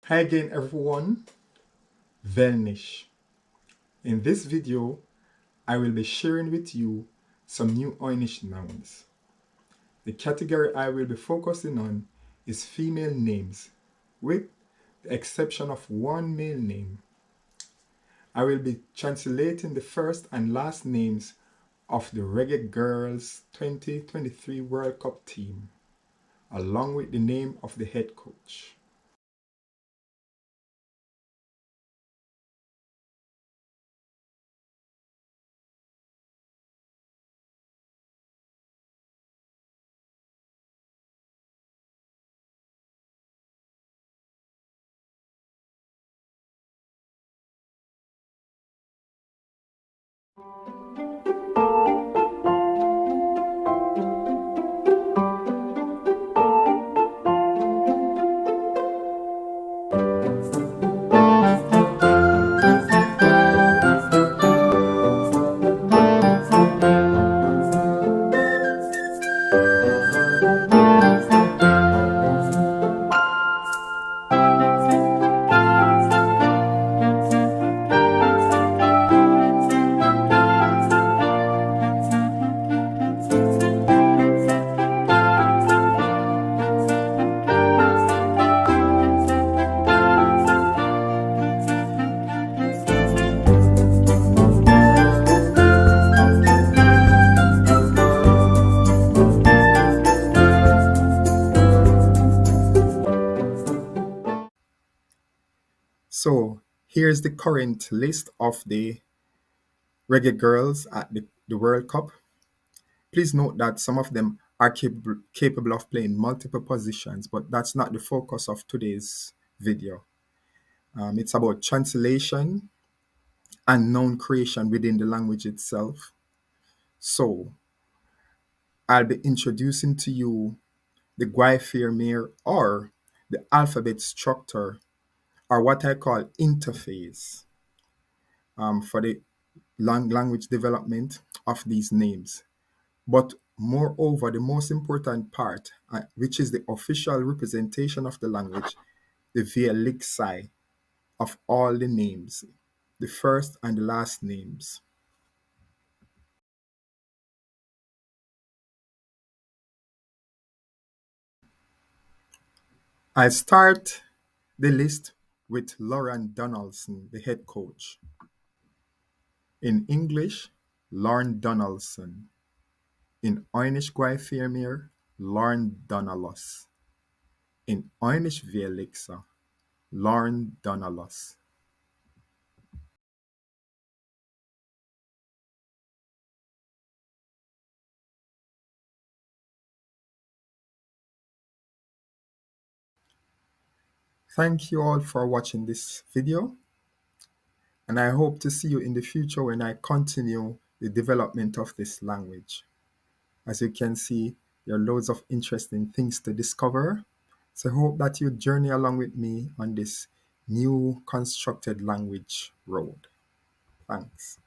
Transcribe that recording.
Hi again everyone, Veeliksa. In this video, I will be sharing with you some new Oy'Nissh nouns. The category I will be focusing on is female names, with the exception of one male name. I will be translating the first and last names of the Reggae Girlz 2023 World Cup team, along with the name of the head coach. So here's the current list of the Reggae Girls at the World Cup. Please note that some of them are capable of playing multiple positions, but that's not the focus of today's video. It's about translation and noun creation within the language itself. So I'll be introducing to you the Guayfirmir, or the alphabet structure, or what I call interface, for the language development of these names. But moreover, the most important part, which is the official representation of the language, the Veeliksa of all the names, the first and the last names. I start the list with Lorne Donaldson, the head coach. In English, Lorne Donaldson. In Oy'Nissh Guayfirmir, Lorne Donaldson. In Oy'Nissh Veeliksa, Lorne Donaldson. Thank you all for watching this video, and I hope to see you in the future when I continue the development of this language. As you can see, there are loads of interesting things to discover, so I hope that you journey along with me on this new constructed language road. Thanks.